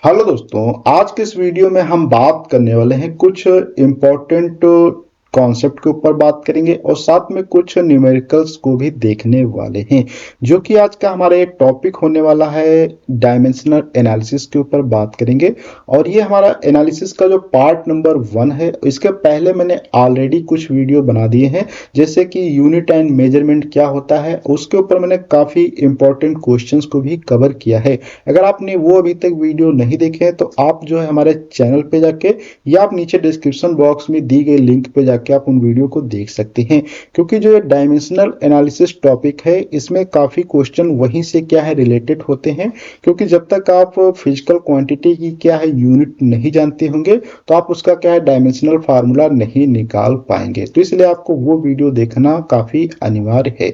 Hello दोस्तों, आज के इस वीडियो में हम बात करने वाले हैं कुछ इम्पोर्टेंट कॉन्सेप्ट के ऊपर बात करेंगे और साथ में कुछ न्यूमेरिकल्स को भी देखने वाले हैं जो कि आज का हमारा ये टॉपिक होने वाला है। डायमेंशनल एनालिसिस के ऊपर बात करेंगे और ये हमारा एनालिसिस का जो पार्ट नंबर 1 है। इसके पहले मैंने ऑलरेडी कुछ वीडियो बना दिए हैं, जैसे कि यूनिट एंड मेजरमेंट क्या होता है, उसके ऊपर मैंने काफ़ी इंपॉर्टेंट क्वेश्चंस को भी कवर किया है। अगर आपने वो अभी तक वीडियो नहीं देखे हैं तो आप जो है हमारे चैनल पे जाके या आप नीचे डिस्क्रिप्शन बॉक्स में दी गई लिंक पे जाके आप उन वीडियो को देख सकते हैं, क्योंकि जो ये डायमेंशनल एनालिसिस टॉपिक है इसमें काफ़ी क्वेश्चन वहीं से क्या है रिलेटेड होते हैं। क्योंकि जब तक आप फिजिकल क्वांटिटी की क्या है यूनिट नहीं जानते होंगे तो आप उसका क्या है डायमेंशनल फार्मूला नहीं निकाल पाएंगे, तो इसलिए आपको वो वीडियो देखना काफ़ी अनिवार्य है।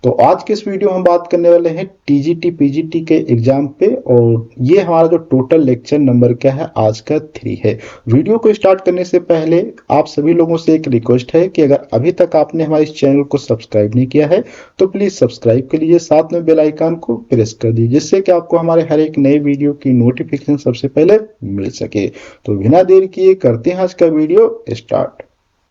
तो आज के इस वीडियो में हम बात करने वाले हैं टीजीटी पीजीटी के एग्जाम पे, और ये हमारा जो टोटल लेक्चर नंबर क्या है आज का 3 है। वीडियो को स्टार्ट करने से पहले आप सभी लोगों से एक रिक्वेस्ट है कि अगर अभी तक आपने हमारे इस चैनल को सब्सक्राइब नहीं किया है तो प्लीज सब्सक्राइब कर लीजिए, साथ में बेल आइकन को प्रेस कर दीजिए जिससे कि आपको हमारे हर एक नए वीडियो की नोटिफिकेशन सबसे पहले मिल सके। तो बिना देर किए करते हैं आज का वीडियो स्टार्ट।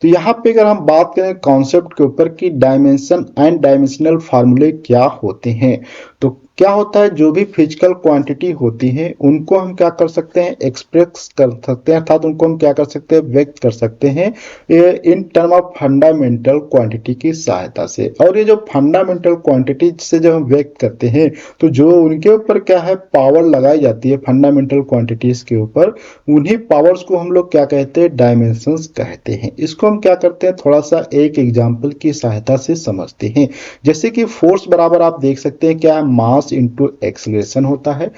तो यहाँ पे अगर हम बात करें कॉन्सेप्ट के ऊपर कि डायमेंशन एंड डायमेंशनल फार्मूले क्या होते हैं, तो क्या होता है जो भी फिजिकल क्वांटिटी होती है उनको हम क्या कर सकते हैं एक्सप्रेस कर सकते हैं, अर्थात उनको हम क्या कर सकते हैं व्यक्त कर सकते हैं in term of fundamental quantity की सहायता से। और ये जो फंडामेंटल क्वांटिटी से जब हम व्यक्त करते हैं तो जो उनके ऊपर क्या है पावर लगाई जाती है फंडामेंटल क्वांटिटीज के ऊपर, उन्हीं पावर्स को हम लोग क्या कहते हैं डायमेंशंस कहते हैं। इसको हम क्या करते हैं थोड़ा सा एक एग्जांपल की सहायता से समझते हैं। जैसे कि फोर्स बराबर आप देख सकते हैं क्या है मास इंटू एक्सीलरेशन होता है,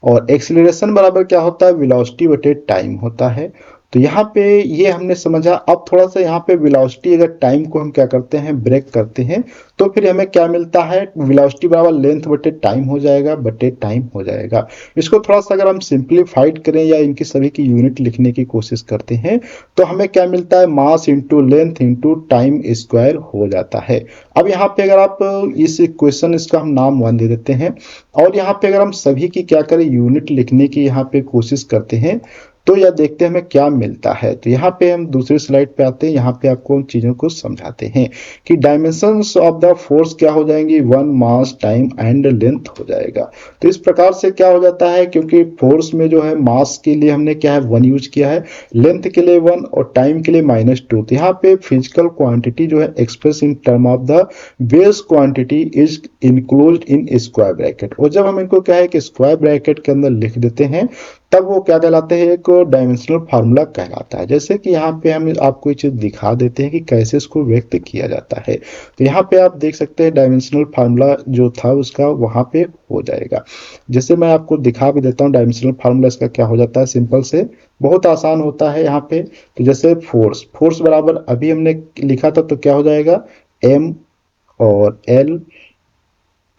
और एक्सीलरेशन बराबर क्या होता है वेलोसिटी बटे टाइम होता है। तो यहाँ पे ये हमने समझा। अब थोड़ा सा यहाँ पे वेलोसिटी अगर टाइम को हम क्या करते हैं ब्रेक करते हैं तो फिर हमें क्या मिलता है वेलोसिटी बराबर लेंथ बटे टाइम हो जाएगा, बटे टाइम हो जाएगा। इसको थोड़ा सा अगर हम सिंप्लीफाइड करें या इनकी सभी की यूनिट लिखने की कोशिश करते हैं तो हमें क्या मिलता है mass into length into time square हो जाता है। अब यहाँ पे अगर आप इस इक्वेशन इसका हम नाम 1 दे देते हैं और यहाँ पे अगर हम सभी की क्या करें यूनिट लिखने की यहाँ पे कोशिश करते हैं तो यह देखते हैं हमें क्या मिलता है। तो यहाँ पे हम दूसरी स्लाइड पे आते हैं, यहाँ पे आपको उन चीजों को समझाते हैं कि डायमेंशंस ऑफ द फोर्स क्या हो जाएंगी 1 मास टाइम एंड लेंथ हो जाएगा। तो इस प्रकार से क्या हो जाता है, क्योंकि फोर्स में जो है मास के लिए हमने क्या है 1 यूज किया है, लेंथ के लिए 1 और टाइम के लिए -2। तो यहाँ पे फिजिकल क्वांटिटी जो है express in term of the base quantity is enclosed in square bracket, और जब हम इनको क्या है कि स्क्वायर ब्रैकेट के अंदर लिख देते हैं तब वो क्या कहलाते हैं एक डायमेंशनल फार्मूला कहलाता है। जैसे कि यहाँ पे हम आपको ये चीज दिखा देते हैं कि कैसे इसको व्यक्त किया जाता है। तो यहाँ पे आप देख सकते हैं डायमेंशनल फार्मूला जो था उसका वहां पे हो जाएगा। जैसे मैं आपको दिखा भी देता हूँ डायमेंशनल फार्मूला इसका क्या हो जाता है, सिंपल से बहुत आसान होता है यहाँ पे। तो जैसे फोर्स फोर्स बराबर अभी हमने लिखा था तो क्या हो जाएगा एम और एल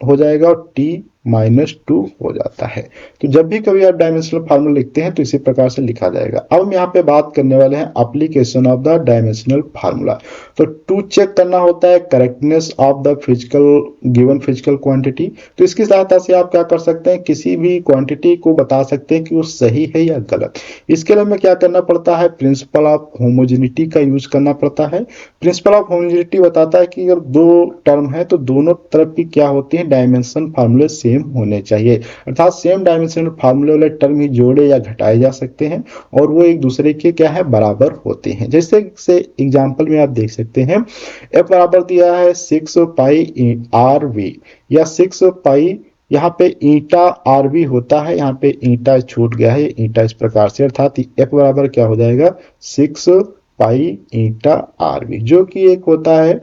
हो जाएगा और t -2 हो जाता है। तो जब भी कभी आप डायमेंशनल फार्मूला लिखते हैं तो इसी प्रकार से लिखा जाएगा। अब हम यहाँ पे बात करने वाले हैं application of the dimensional formula. तो टू चेक करना होता है correctness of the physical given physical quantity. तो इसकी सहायता से आप क्या कर सकते हैं किसी भी क्वांटिटी को बता सकते हैं कि वो सही है या गलत। इसके लिए हमें क्या करना पड़ता है प्रिंसिपल ऑफ होमोजेनिटी का यूज करना पड़ता है। प्रिंसिपल ऑफ होमोजेनिटी बताता है कि अगर दो टर्म है तो दोनों तरफ की क्या होती है डायमेंशन फार्मूले सेम होने चाहिए, अर्थात सेम डायमेंशन फार्मूले वाले टर्म ही जोड़े या घटाए जा सकते हैं और वो एक दूसरे के क्या है बराबर होते हैं। जैसे से एग्जांपल में आप देख सकते हैं एफ बराबर दिया है 6 पाई आर वी या 6 पाई, यहाँ पे ईटा आर भी होता है, यहाँ पे ईटा छूट गया है ईटा इस प्रकार से, अर्थात एफ बराबर क्या हो जाएगा 6 पाई ईटा आर भी, जो कि एक होता है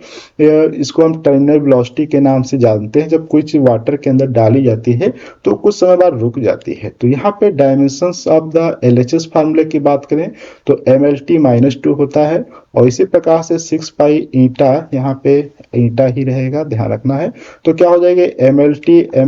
इसको हम टर्मिनल वेलोसिटी के नाम से जानते हैं। जब कोई चीज वाटर के अंदर डाली जाती है तो कुछ समय बाद रुक जाती है। तो यहाँ पे डायमेंशंस ऑफ द एलएचएस फार्मूले की बात करें तो एम एल टी -2 होता है और इसी प्रकार से 6 पाई ईटा, यहाँ पे ईटा ही रहेगा, ध्यान रखना है। तो क्या हो जाएगा, एम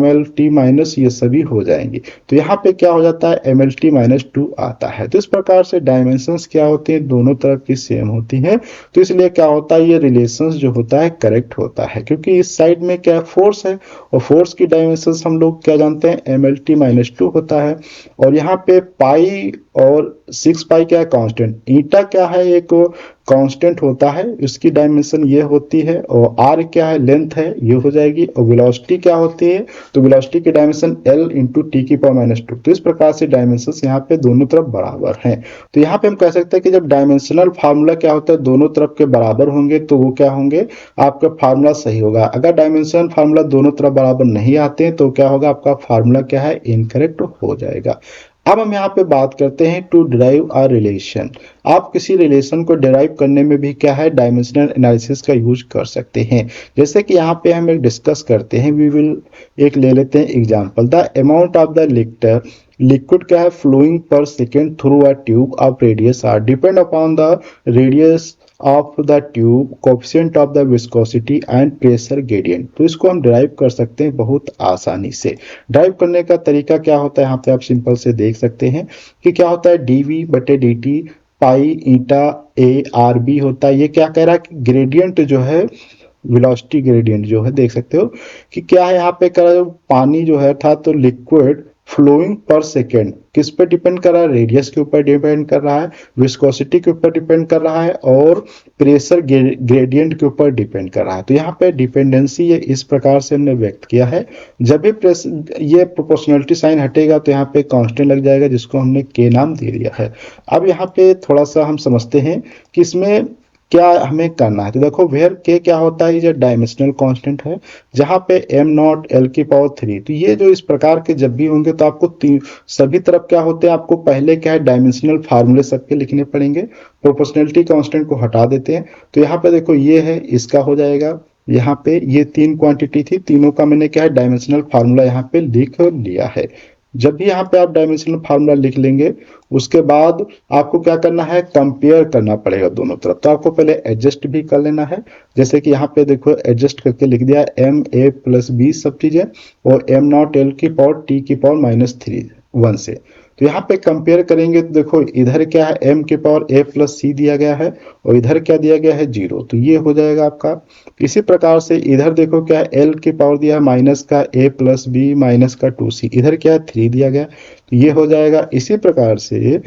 एल टी माइनस ये सभी हो जाएंगे। तो यहाँ पे क्या हो जाता है, एम एल टी माइनस 2 आता है। तो इस प्रकार से डायमेंशंस क्या होती हैं, दोनों तरफ की सेम होती हैं। तो इसलिए क्या होता है, ये रिलेशंस जो होता है करेक्ट होता है, क्योंकि इस साइड में क्या फोर्स है और फोर्स की डायमेंशंस हम लोग क्या जानते हैं, एम एल टी माइनस 2 होता है। और यहाँ पे पाई और 6 पाई क्या है, कांस्टेंट। ईटा क्या है, एक कांस्टेंट होता है, उसकी डायमेंशन ये होती है। और आर क्या है, लेंथ है, ये हो जाएगी। और वेलोसिटी क्या होती है, तो वेलोसिटी की डायमेंशन एल इंटू टी की पावर माइनस 2। तो इस प्रकार से डायमेंशन यहाँ पे दोनों तरफ बराबर हैं। तो यहाँ पे हम कह सकते हैं कि जब डायमेंशनल फार्मूला क्या होता है, दोनों तरफ के बराबर होंगे, तो वो क्या होंगे, आपका फार्मूला सही होगा। अगर डायमेंशनल फार्मूला दोनों तरफ बराबर नहीं आते हैं, तो क्या होगा, आपका फार्मूला क्या है, इनकरेक्ट हो जाएगा। अब हम यहाँ पे बात करते हैं टू डिराइव अ रिलेशन। आप किसी रिलेशन को डिराइव करने में भी क्या है, डायमेंशनल एनालिसिस का यूज कर सकते हैं। जैसे कि यहाँ पे हम एक डिस्कस करते हैं, वी विल एक ले लेते हैं example. The amount of the liquid क्या है, flowing per second through a tube of radius r depend upon the radius of the tube, coefficient of the viscosity and pressure gradient. तो इसको हम derive कर सकते हैं बहुत आसानी से। ड्राइव करने का तरीका क्या होता है, यहाँ पे आप सिंपल से देख सकते हैं कि क्या होता है, डीवी बटे d t pi eta a r b होता है। ये क्या कह रहा है कि ग्रेडियंट जो है, वेलोसिटी ग्रेडियंट जो है, देख सकते हो कि क्या है, यहाँ पे कह रहा है पानी जो है था, तो लिक्विड फ्लोइंग पर सेकेंड किस पे डिपेंड कर रहा है, रेडियस के ऊपर डिपेंड कर रहा है, विस्कोसिटी के ऊपर डिपेंड कर रहा है, और प्रेशर ग्रेडियंट के ऊपर डिपेंड कर रहा है। तो यहाँ पे डिपेंडेंसी ये इस प्रकार से हमने व्यक्त किया है। जब भी ये प्रोपोर्शनलिटी साइन हटेगा, तो यहाँ पे कांस्टेंट लग जाएगा, जिसको हमने के नाम दे दिया है। अब यहाँ पे थोड़ा सा हम समझते हैं कि इसमें क्या हमें करना है। तो देखो, वेयर के क्या होता है, ये डायमेंशनल कांस्टेंट है, जहां पे एम नॉट एल की पावर 3। तो ये जो इस प्रकार के जब भी होंगे, तो आपको सभी तरफ क्या होते हैं, आपको पहले क्या है, डायमेंशनल फार्मूले सबके लिखने पड़ेंगे। प्रोपोर्शनलिटी कांस्टेंट को हटा देते हैं। तो यहाँ पे देखो, ये है, इसका हो जाएगा। यहाँ पे ये 3 क्वांटिटी थी, तीनों का मैंने क्या है, डायमेंशनल फार्मूला यहाँ पे लिख लिया है। जब भी यहाँ पे आप डायमेंशनल फार्मूला लिख लेंगे, उसके बाद आपको क्या करना है, कंपेयर करना पड़ेगा दोनों तरफ। तो आपको पहले एडजस्ट भी कर लेना है। जैसे कि यहाँ पे देखो, एडजस्ट करके लिख दिया एम ए प्लस बी सब चीजें, और एम नॉट एल की पावर टी की पावर माइनस 3 1 से। तो यहाँ पे कंपेयर करेंगे, तो देखो इधर क्या है, m की पावर a प्लस सी दिया गया है, और इधर क्या दिया गया है, 0। तो ये हो जाएगा आपका। इसी प्रकार से इधर देखो क्या है, l की पावर दिया है माइनस का a प्लस बी माइनस का 2c, इधर क्या है, 3 दिया गया। तो ये हो जाएगा। इसी प्रकार से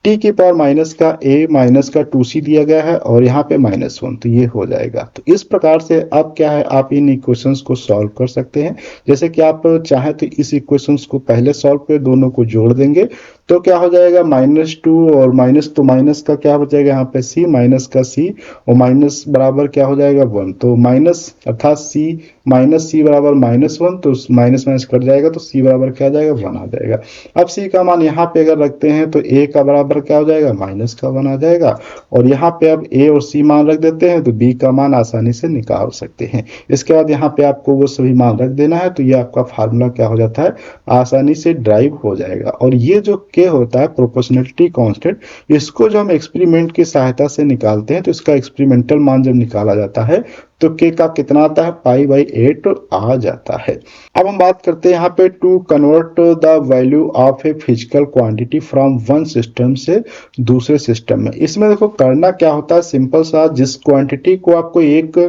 t की पावर माइनस का a माइनस का 2c दिया गया है, और यहाँ पे -1, तो ये हो जाएगा। तो इस प्रकार से अब क्या है, आप इन इक्वेशंस को सॉल्व कर सकते हैं। जैसे कि आप चाहें तो इस इक्वेशंस को पहले सॉल्व कर दोनों को जोड़ देंगे, तो क्या हो जाएगा, -2 और माइनस, तो माइनस का क्या हो जाएगा, यहाँ पे c माइनस का c, और माइनस बराबर क्या हो जाएगा, 1। तो माइनस अर्थात c बराबर -1, तो माइनस माइनस कट जाएगा, तो c बराबर क्या आ जाएगा, 1 आ जाएगा। अब c का मान यहाँ पे अगर रखते हैं, तो a का बराबर क्या हो जाएगा, -1 आ जाएगा। और यहाँ पे अब a और c मान रख देते हैं, तो b का मान आसानी से निकाल सकते हैं। इसके बाद यहाँ पे आपको वो सभी मान रख देना है, तो ये आपका फार्मूला क्या हो जाता है, आसानी से ड्राइव हो जाएगा। और ये जो के होता है, प्रोपोर्शनलिटी कांस्टेंट, इसको जो हम एक्सपेरिमेंट की सहायता से निकालते हैं, तो इसका एक्सपेरिमेंटल मान जब निकाला जाता है, तो के का कितना आता है, π/8 आ जाता है। अब हम बात करते हैं यहाँ पे to convert the value of a physical quantity from one system से दूसरे सिस्टम में। इसमें देखो करना क्या होता है, सिंपल सा, जिस क्वांटिटी को आपको एक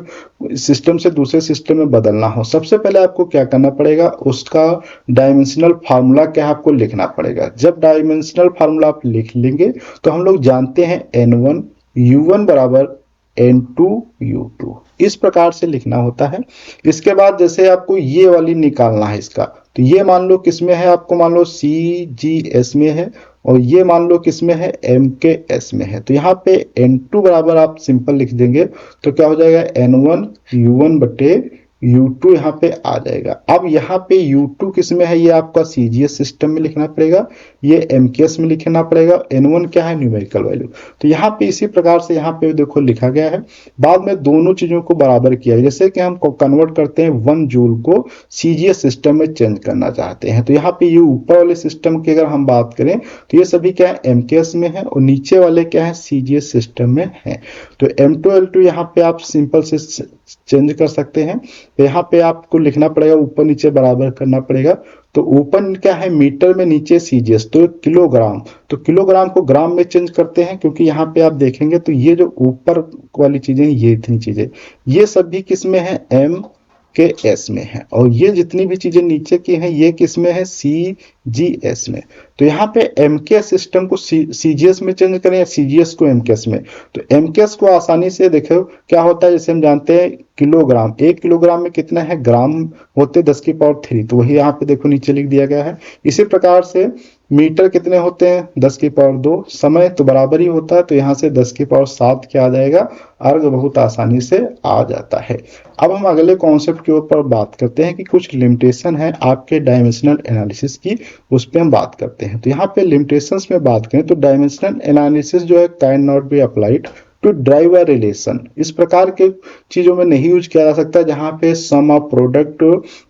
सिस्टम से दूसरे सिस्टम में बदलना हो, सबसे पहले आपको क्या करना पड़ेगा, उसका डायमेंशनल फार्मूला क्या आपको लिखना पड़ेगा। जब डायमेंशनल फार्मूला आप लिख लेंगे, तो हम लोग जानते हैं n1 u1 बराबर n2 u2, इस प्रकार से लिखना होता है। इसके बाद जैसे आपको ये वाली निकालना है इसका, तो ये मान लो किसमें है, आपको मान लो CGS में है, और ये मान लो किसमें है, MKS में है। तो यहाँ पे n2 बराबर आप सिंपल लिख देंगे, तो क्या हो जाएगा, n1 u1 बटे U2 यहाँ पे आ जाएगा। अब यहाँ पे U2 किस में है, ये आपका CGS सिस्टम में लिखना पड़ेगा, ये MKS में लिखना पड़ेगा। N1 क्या है, न्यूमेरिकल वैल्यू। तो यहाँ पे इसी प्रकार से यहाँ पे देखो लिखा गया है। बाद में दोनों चीजों को बराबर किया है, जैसे कि हम कन्वर्ट करते हैं 1 जूल को CGS सिस्टम में चेंज करना चाहते हैं। तो यहाँ पे ये ऊपर वाले सिस्टम की अगर हम बात करें तो ये सभी क्या है, MKS में है, और नीचे वाले क्या है, CGS सिस्टम में है। तो M2 L2 यहाँ पे आप सिंपल से चेंज कर सकते हैं। तो यहाँ पे आपको लिखना पड़ेगा, ऊपर नीचे बराबर करना पड़ेगा। तो ऊपर क्या है मीटर में, नीचे CGS, तो किलोग्राम, तो किलोग्राम को ग्राम में चेंज करते हैं, क्योंकि यहाँ पे आप देखेंगे तो ये जो ऊपर वाली चीजें, ये इतनी चीजें, ये सभी किस में है, MKS में है, और ये जितनी भी चीजें नीचे की हैं ये किस में है, CGS में। तो यहाँ पे MKS सिस्टम को CGS में चेंज करें या CGS को MKS में। तो MKS को आसानी से देखो क्या होता है, जैसे हम जानते हैं किलोग्राम, 1 किलोग्राम में कितना है, ग्राम होते 10 की पावर 3, तो वही यहाँ पे देखो नीचे लिख दिया गया है। इसी प्रकार से मीटर कितने होते हैं, 10 की पावर 2, समय तो बराबर ही होता है, तो यहाँ से 10 की पावर 7 क्या आ जाएगा, अर्ग बहुत आसानी से आ जाता है। अब हम अगले कॉन्सेप्ट के ऊपर बात करते हैं कि कुछ लिमिटेशन है आपके डायमेंशनल एनालिसिस की, उस पर हम बात करते हैं। तो यहाँ पे लिमिटेशंस में बात करें तो डायमेंशनल एनालिसिस जो है can not be applied to drive a relation. इस प्रकार के चीजों में नहीं यूज किया जा सकता जहां पे सम ऑफ प्रोडक्ट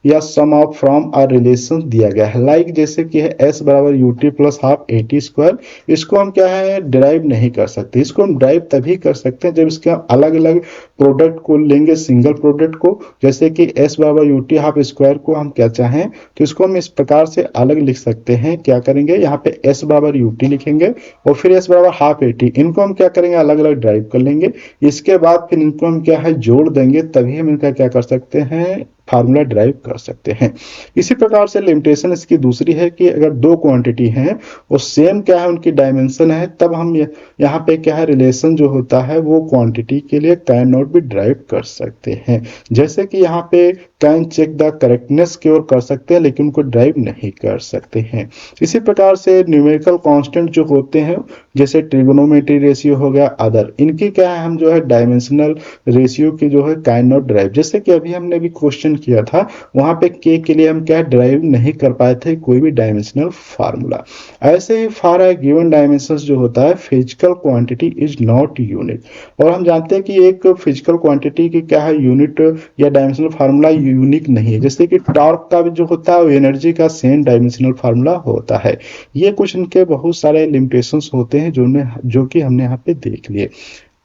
या सम ऑफ फ्रॉम अ रिलेशन दिया गया है, लाइक जैसे कि है S बराबर UT plus half AT square. इसको हम क्या है, ड्राइव नहीं कर सकते। इसको हम ड्राइव तभी कर सकते हैं जब इसके अलग अलग प्रोडक्ट को लेंगे, सिंगल प्रोडक्ट को, जैसे कि S बराबर UT हाफ स्क्वायर को हम क्या चाहें तो इसको हम इस प्रकार से अलग लिख सकते हैं। क्या करेंगे, यहाँ पे S बराबर UT लिखेंगे और फिर S बराबर हाफ AT, इनको हम क्या करेंगे, अलग अलग ड्राइव कर लेंगे। इसके बाद फिर इनको हम क्या है, जोड़ देंगे, तभी हम इनका क्या कर सकते हैं, फार्मूला ड्राइव कर सकते हैं। इसी प्रकार से लिमिटेशन इसकी दूसरी है कि अगर दो क्वांटिटी हैं और सेम क्या है उनकी डायमेंशन है, तब हम यहाँ पे क्या है, रिलेशन जो होता है वो क्वांटिटी के लिए कैन नॉट बी ड्राइव कर सकते हैं। जैसे कि यहाँ पे कैन चेक द करेक्टनेस की ओर कर सकते हैं, लेकिन उनको ड्राइव नहीं कर सकते हैं। इसी प्रकार से न्यूमेरिकल कांस्टेंट जो होते हैं, जैसे ट्रिगोनोमेट्री रेशियो हो गया, अदर, इनकी क्या है, हम जो है डायमेंशनल रेशियो की जो है कैन नॉट ड्राइव, जैसे कि अभी हमने भी क्वेश्चन किया था, वहां पे के लिए हम क्या ड्राइव नहीं कर पाए थे कोई भी डायमेंशनल फार्मूला। ऐसे ही फॉर अ गिवन डायमेंशंस जो होता है, physical quantity is not unit. और हम जानते हैं कि एक फिजिकल क्वांटिटी की क्या है, यूनिट या डायमेंशनल फार्मूला यूनिक नहीं है। जैसे कि टॉर्क का भी जो होता है वो एनर्जी का सेम डायमेंशनल फार्मूला होता है। ये कुछ इनके बहुत सारे लिमिटेशंस होते हैं जो कि हमने यहाँ पे देख लिए।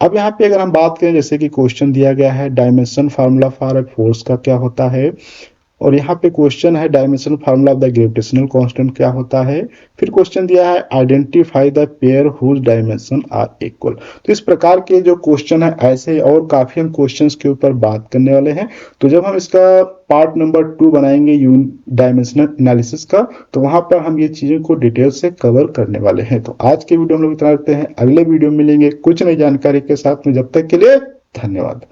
अब यहाँ पे अगर हम बात करें, जैसे कि क्वेश्चन दिया गया है dimension formula for a force का क्या होता है, और यहाँ पे क्वेश्चन है dimensional formula of the gravitational constant क्या होता है। फिर क्वेश्चन दिया है identify the pair whose dimension are equal. तो इस प्रकार के जो क्वेश्चन है, ऐसे और काफी हम क्वेश्चंस के ऊपर बात करने वाले हैं। तो जब हम इसका पार्ट नंबर 2 बनाएंगे डायमेंशनल एनालिसिस का, तो वहां पर हम ये चीजों को डिटेल से कवर करने वाले हैं। तो आज के वीडियो हम लोग इतना रखते हैं, अगले वीडियो में मिलेंगे कुछ नई जानकारी के साथ में। जब तक के लिए धन्यवाद।